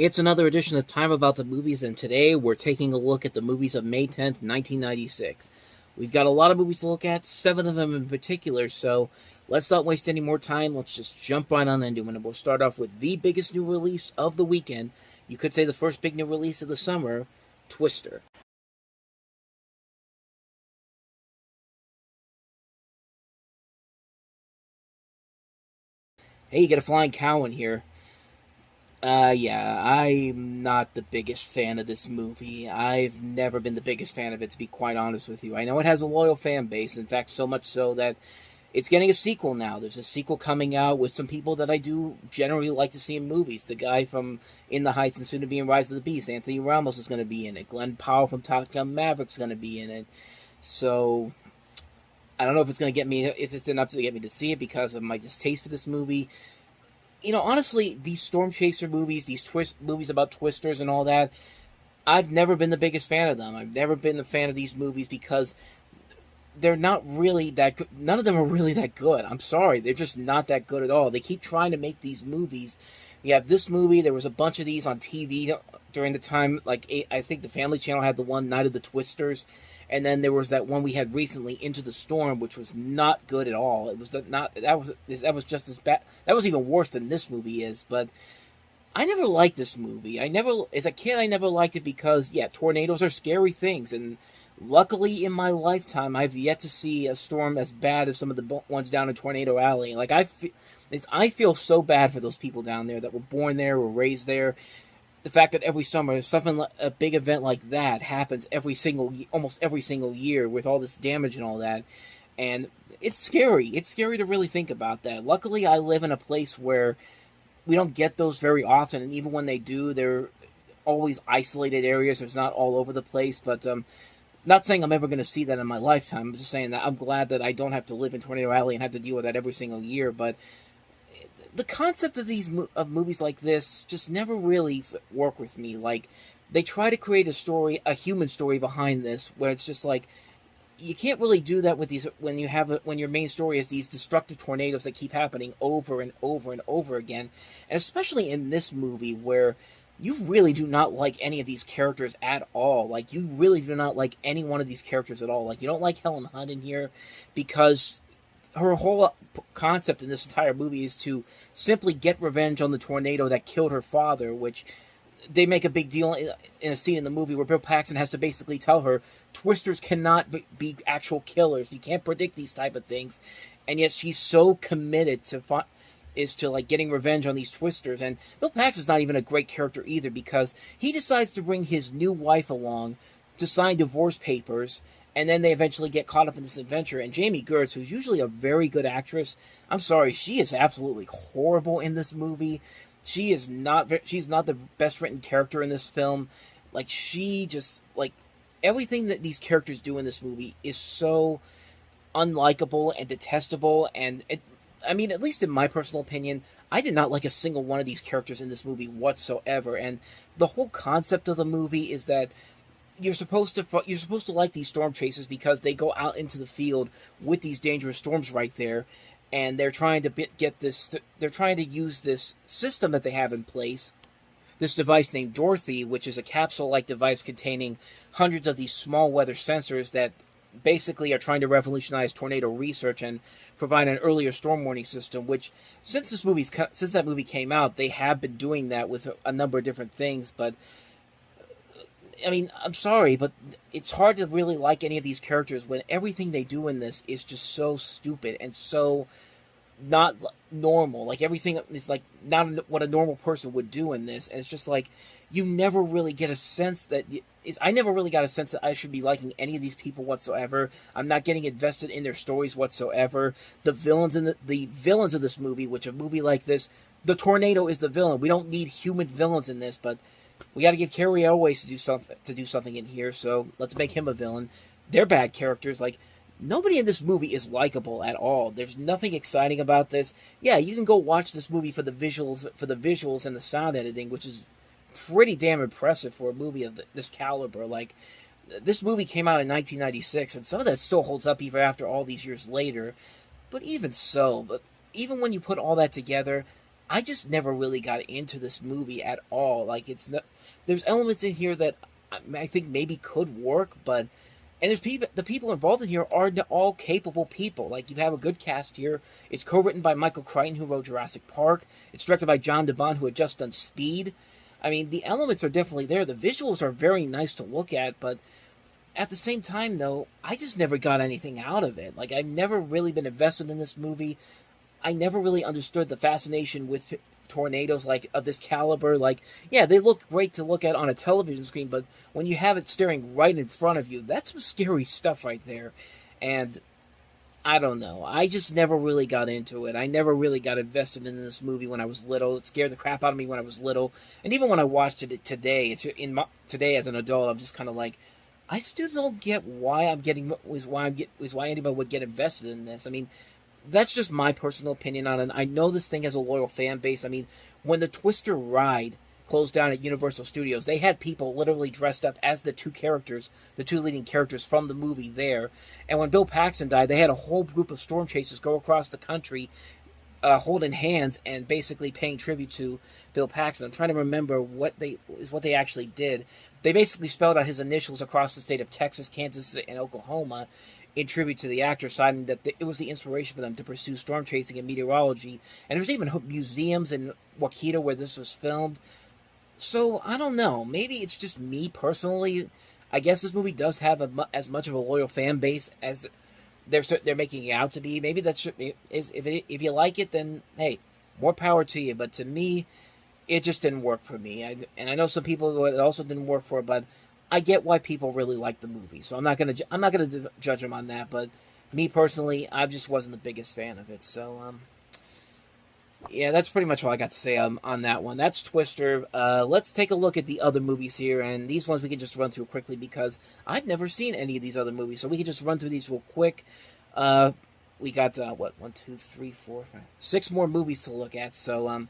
It's another edition of Time About the Movies, and today we're taking a look at the movies of May 10th, 1996. We've got a lot of movies to look at, 7 of them in particular, so let's not waste any more time. Let's just jump right on into it, and we'll start off with the biggest new release of the weekend. You could say the first big new release of the summer, Twister. Hey, you get a flying cow in here. Yeah, I'm not the biggest fan of this movie. I've never been the biggest fan of it, to be quite honest with you. I know it has a loyal fan base, in fact, so much so that it's getting a sequel now. There's a sequel coming out with some people that I do generally like to see in movies. The guy from In the Heights and soon to be in Rise of the Beast, Anthony Ramos, is going to be in it. Glenn Powell from Top Gun Maverick is going to be in it. So, I don't know if it's going to get me, if it's enough to get me to see it because of my distaste for this movie. You know, honestly, these Storm Chaser movies, these movies about twisters and all that, I've never been the biggest fan of them. I've never been a fan of these movies because they're not really that good. None of them are really that good. I'm sorry. They're just not that good at all. They keep trying to make these movies. You have this movie. There was a bunch of these on TV during the time. Like, I think the Family Channel had the one, Night of the Twisters. And then there was that one we had recently, Into the Storm, which was not good at all. It was that was just as bad. That was even worse than this movie is. But I never liked this movie. As a kid, I never liked it because, yeah, tornadoes are scary things. And luckily, in my lifetime, I've yet to see a storm as bad as some of the ones down in Tornado Alley. Like, I feel so bad for those people down there that were born there, were raised there. The fact that every summer a big event like that happens almost every single year with all this damage and all that, and it's scary. It's scary to really think about that. Luckily, I live in a place where we don't get those very often, and even when they do, they're always isolated areas. It's not all over the place, but not saying I'm ever going to see that in my lifetime. I'm just saying that I'm glad that I don't have to live in Tornado Alley and have to deal with that every single year, but the concept of these movies like this just never really work with me. Like, they try to create a human story behind this, where it's just like, you can't really do that with these when your main story is these destructive tornadoes that keep happening over and over and over again, and especially in this movie where you really do not like any of these characters at all. Like, you really do not like any one of these characters at all. Like, you don't like Helen Hunt in here because her whole concept in this entire movie is to simply get revenge on the tornado that killed her father, which they make a big deal in a scene in the movie where Bill Paxton has to basically tell her, twisters cannot be actual killers. You can't predict these type of things. And yet she's so committed to getting revenge on these twisters. And Bill Paxton's not even a great character either, because he decides to bring his new wife along to sign divorce papers, and then they eventually get caught up in this adventure. And Jamie Gertz, who's usually a very good actress, I'm sorry, she is absolutely horrible in this movie. She's not the best written character in this film. Like, everything that these characters do in this movie is so unlikable and detestable. And at least in my personal opinion, I did not like a single one of these characters in this movie whatsoever. And the whole concept of the movie is that you're supposed to like these storm chasers because they go out into the field with these dangerous storms right there, and they're trying to use this system that they have in place, this device named Dorothy, which is a capsule-like device containing hundreds of these small weather sensors that basically are trying to revolutionize tornado research and provide an earlier storm warning system, which since that movie came out, they have been doing that with a number of different things. But I mean, I'm sorry, but it's hard to really like any of these characters when everything they do in this is just so stupid and so not normal. Like, everything is like not what a normal person would do in this, and it's just like you never really get a sense that I never really got a sense that I should be liking any of these people whatsoever. I'm not getting invested in their stories whatsoever. The villains of this movie, which a movie like this, the tornado is the villain. We don't need human villains in this, but we got to give Carrie Elways to do something in here, so let's make him a villain. They're bad characters. Like, nobody in this movie is likable at all. There's nothing exciting about this. Yeah, you can go watch this movie for the visuals and the sound editing, which is pretty damn impressive for a movie of this caliber. Like, this movie came out in 1996, and some of that still holds up even after all these years later. But even when you put all that together, I just never really got into this movie at all. Like, it's not, there's elements in here that I think maybe could work, but and there's people, the people involved in here are all capable people. Like, you have a good cast here. It's co-written by Michael Crichton, who wrote Jurassic Park. It's directed by John DeBon, who had just done Speed. I mean, the elements are definitely there. The visuals are very nice to look at, but at the same time, though, I just never got anything out of it. Like, I've never really been invested in this movie. I never really understood the fascination with tornadoes like of this caliber. Like, yeah, they look great to look at on a television screen, but when you have it staring right in front of you, that's some scary stuff right there. And I don't know. I just never really got into it. I never really got invested in this movie when I was little. It scared the crap out of me when I was little, and even when I watched it today, today as an adult, I'm just kind of like, I still don't get why why anybody would get invested in this. I mean, that's just my personal opinion on it. I know this thing has a loyal fan base. I mean, when the Twister ride closed down at Universal Studios, they had people literally dressed up as the two leading characters from the movie there. And when Bill Paxton died, they had a whole group of storm chasers go across the country, holding hands and basically paying tribute to Bill Paxton. I'm trying to remember what they actually did. They basically spelled out his initials across the state of Texas, Kansas, and Oklahoma in tribute to the actor, citing that it was the inspiration for them to pursue storm chasing and meteorology. And there's even museums in Waukita where this was filmed. So, I don't know. Maybe it's just me personally. I guess this movie does have as much of a loyal fan base as they're making it out to be. Maybe that's if you like it, then hey, more power to you. But to me, it just didn't work for me. And I know some people it also didn't work for, but I get why people really like the movie. So I'm not gonna judge them on that. But me personally, I just wasn't the biggest fan of it. So yeah, that's pretty much all I got to say on that one. That's Twister. Let's take a look at the other movies here, and these ones we can just run through quickly because I've never seen any of these other movies, so we can just run through these real quick. We got what 1, 2, 3, 4, 5, 6 more movies to look at. So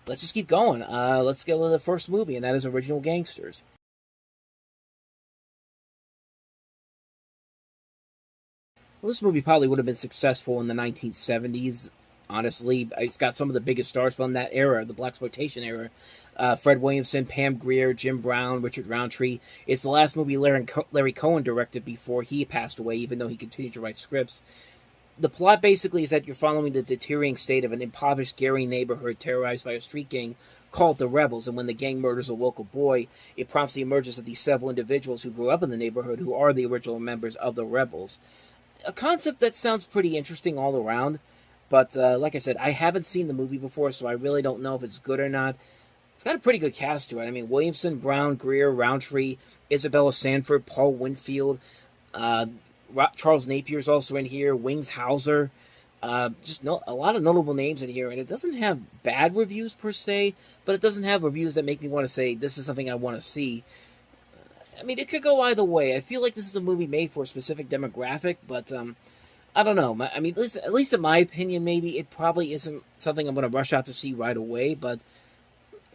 let's just keep going. Let's go to the first movie, and that is Original Gangsters. Well, this movie probably would have been successful in the 1970s. Honestly, it's got some of the biggest stars from that era, the blaxploitation era. Fred Williamson, Pam Grier, Jim Brown, Richard Roundtree. It's the last movie Larry Cohen directed before he passed away, even though he continued to write scripts. The plot basically is that you're following the deteriorating state of an impoverished Gary neighborhood terrorized by a street gang called the Rebels, and when the gang murders a local boy, it prompts the emergence of these several individuals who grew up in the neighborhood who are the original members of the Rebels. A concept that sounds pretty interesting all around, but like I said, I haven't seen the movie before, so I really don't know if it's good or not. It's got a pretty good cast to it. I mean, Williamson, Brown, Grier, Roundtree, Isabella Sanford, Paul Winfield, Charles Napier's also in here, Wings Hauser. A lot of notable names in here, and it doesn't have bad reviews per se, but it doesn't have reviews that make me want to say this is something I want to see. I mean, it could go either way. I feel like this is a movie made for a specific demographic, but I don't know. I mean, at least in my opinion, maybe it probably isn't something I'm going to rush out to see right away. But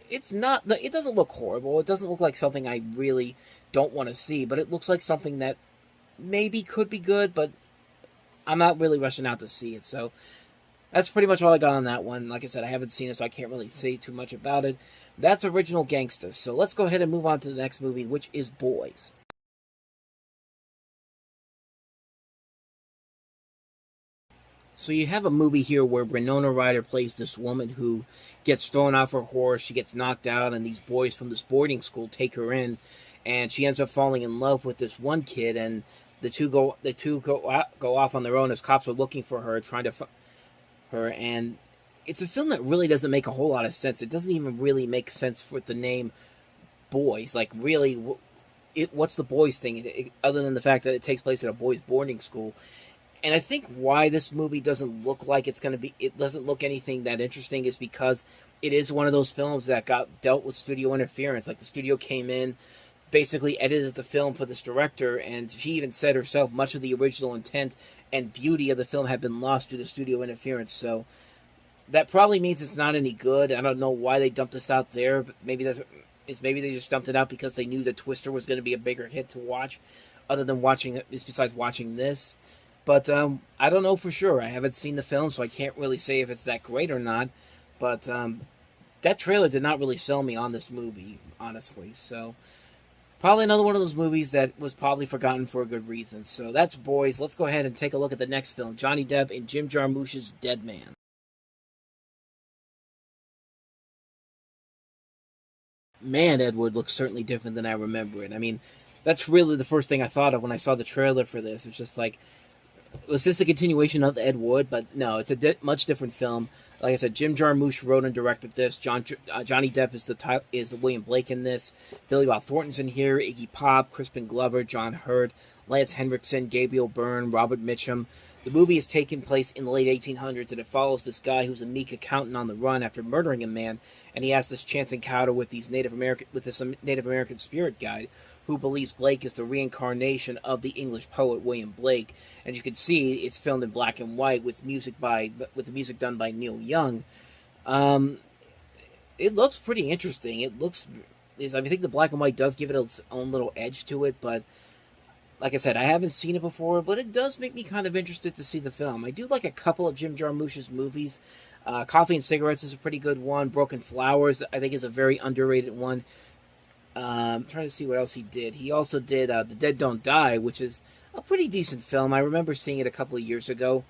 it's not. It doesn't look horrible. It doesn't look like something I really don't want to see. But it looks like something that maybe could be good. But I'm not really rushing out to see it. So that's pretty much all I got on that one. Like I said, I haven't seen it, so I can't really say too much about it. That's Original Gangsters. So let's go ahead and move on to the next movie, which is Boys. So you have a movie here where Winona Ryder plays this woman who gets thrown off her horse, she gets knocked out, and these boys from this boarding school take her in, and she ends up falling in love with this one kid, and the two go off on their own as cops are looking for her, trying to find her, and it's a film that really doesn't make a whole lot of sense. It doesn't even really make sense with the name Boys. Like, really, what's the boys thing, other than the fact that it takes place at a boys' boarding school? And I think why this movie doesn't look like it doesn't look anything that interesting is because it is one of those films that got dealt with studio interference. Like, the studio came in, basically edited the film for this director, and she even said herself much of the original intent and beauty of the film had been lost due to studio interference. So that probably means it's not any good. I don't know why they dumped this out there, but maybe they just dumped it out because they knew that Twister was going to be a bigger hit to watch, other than besides watching this. But I don't know for sure. I haven't seen the film, so I can't really say if it's that great or not. but that trailer did not really sell me on this movie, honestly. So probably another one of those movies that was probably forgotten for a good reason. So that's Boys. Let's go ahead and take a look at the next film, Johnny Depp and Jim Jarmusch's Dead Man. Man, Edward looks certainly different than I remember it. I mean, that's really the first thing I thought of when I saw the trailer for this. It's just like, was this a continuation of Ed Wood? But no, it's a much different film. Like I said, Jim Jarmusch wrote and directed this. Johnny Depp is William Blake in this. Billy Bob Thornton's in here. Iggy Pop, Crispin Glover, John Hurd, Lance Henriksen, Gabriel Byrne, Robert Mitchum. The movie is taking place in the late 1800s, and it follows this guy who's a meek accountant on the run after murdering a man, and he has this chance encounter with this Native American spirit guide who believes Blake is the reincarnation of the English poet William Blake. And you can see it's filmed in black and white with the music done by Neil Young. It looks pretty interesting. I think the black and white does give it its own little edge to it, but like I said, I haven't seen it before, but it does make me kind of interested to see the film. I do like a couple of Jim Jarmusch's movies. Coffee and Cigarettes is a pretty good one. Broken Flowers, I think, is a very underrated one. I'm trying to see what else he did. He also did The Dead Don't Die, which is a pretty decent film. I remember seeing it a couple of years ago.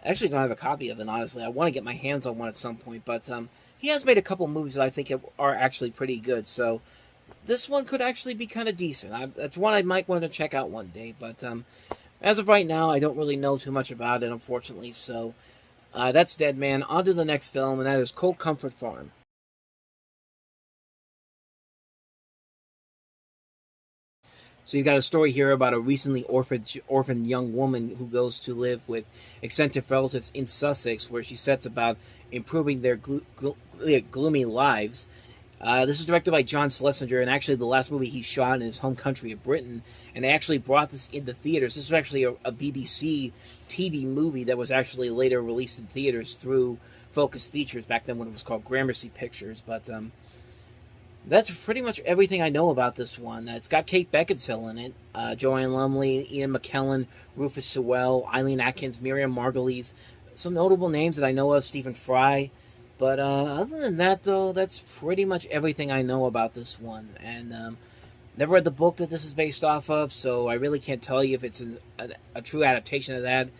I actually don't have a copy of it, honestly. I want to get my hands on one at some point, but he has made a couple movies that I think are actually pretty good, so this one could actually be kind of decent. That's one I might want to check out one day, but as of right now, I don't really know too much about it, unfortunately, so that's Dead Man. On to the next film, and that is Cold Comfort Farm. So you've got a story here about a recently orphaned young woman who goes to live with eccentric relatives in Sussex, where she sets about improving their gloomy lives. This is directed by John Schlesinger, and actually the last movie he shot in his home country of Britain, and they actually brought this into theaters. This was actually a BBC TV movie that was actually later released in theaters through Focus Features, back then when it was called Gramercy Pictures, but that's pretty much everything I know about this one. It's got Kate Beckinsale in it, Joanne Lumley, Ian McKellen, Rufus Sewell, Eileen Atkins, Miriam Margolyes. Some notable names that I know of, Stephen Fry. But other than that, though, that's pretty much everything I know about this one. And never read the book that this is based off of, so I really can't tell you if it's a true adaptation of that.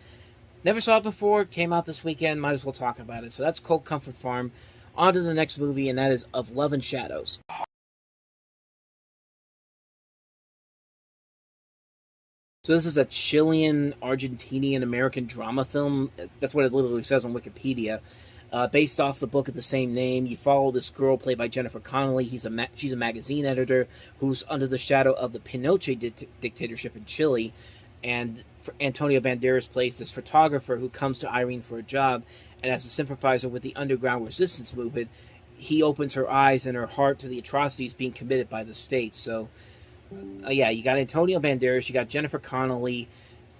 Never saw it before, came out this weekend, might as well talk about it. So that's Cold Comfort Farm. On to the next movie, and that is Of Love and Shadows. So this is a Chilean, Argentinian, American drama film. That's what it literally says on Wikipedia. Based off the book of the same name, you follow this girl played by Jennifer Connelly. She's a magazine editor who's under the shadow of the Pinochet dictatorship in Chile. And Antonio Banderas plays this photographer who comes to Irene for a job, and as a sympathizer with the underground resistance movement, he opens her eyes and her heart to the atrocities being committed by the state. So, yeah, you got Antonio Banderas, you got Jennifer Connelly,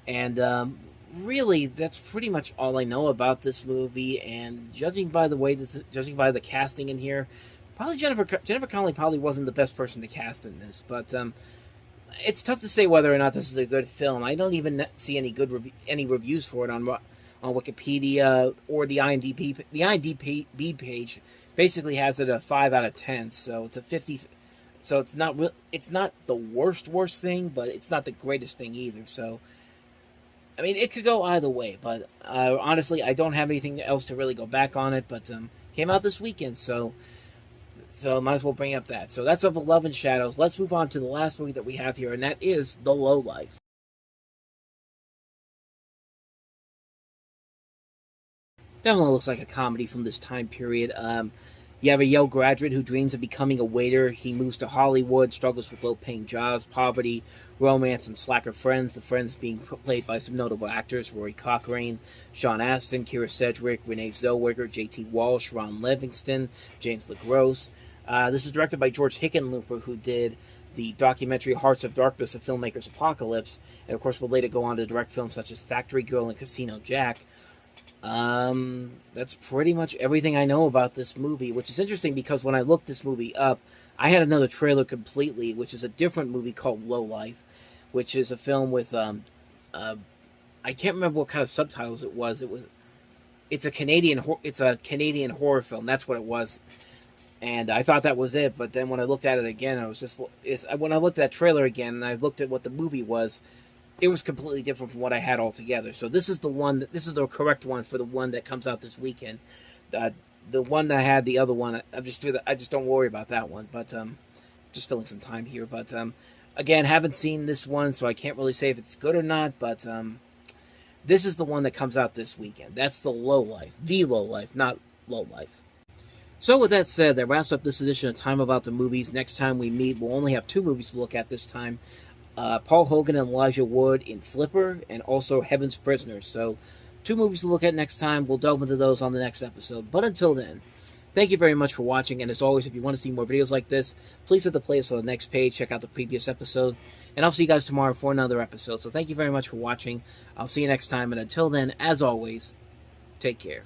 and really, that's pretty much all I know about this movie. And judging by the casting in here, probably Jennifer Connelly probably wasn't the best person to cast in this, but it's tough to say whether or not this is a good film. I don't even see any reviews for it on Wikipedia or the IMDb. The IMDb page basically has it a 5 out of 10, so it's a 50. So it's not the worst thing, but it's not the greatest thing either. So, I mean, it could go either way. But honestly, I don't have anything else to really go back on it. But came out this weekend, so might as well bring up that. So that's Of Love and Shadows. Let's move on to the last movie that we have here, and that is The Lowlife. Definitely looks like a comedy from this time period. You have a Yale graduate who dreams of becoming a waiter. He moves to Hollywood, struggles with low-paying jobs, poverty, romance, and slacker friends. The friends being played by some notable actors: Rory Cochrane, Sean Astin, Kira Sedgwick, Renee Zellweger, J.T. Walsh, Ron Livingston, James LaGrosse. This is directed by George Hickenlooper, who did the documentary Hearts of Darkness, A Filmmaker's Apocalypse, and of course will later go on to direct films such as Factory Girl and Casino Jack. That's pretty much everything I know about this movie, which is interesting because when I looked this movie up, I had another trailer completely, which is a different movie called Low Life, which is a film with, I can't remember what kind of subtitles it was. it's a Canadian horror film. That's what it was. And I thought that was it, but then when I looked at it again, when I looked at that trailer again, and I looked at what the movie was, it was completely different from what I had altogether. So this is the correct one for the one that comes out this weekend. The one that I had, the other one, I just don't worry about that one. But just filling some time here. But again, haven't seen this one, so I can't really say if it's good or not. But this is the one that comes out this weekend. That's the low life, not low life. So with that said, that wraps up this edition of Time About the Movies. Next time we meet, we'll only have 2 movies to look at this time. Paul Hogan and Elijah Wood in Flipper, and also Heaven's Prisoners. So 2 movies to look at next time. We'll delve into those on the next episode. But until then, thank you very much for watching. And as always, if you want to see more videos like this, please hit the playlist on the next page. Check out the previous episode. And I'll see you guys tomorrow for another episode. So thank you very much for watching. I'll see you next time. And until then, as always, take care.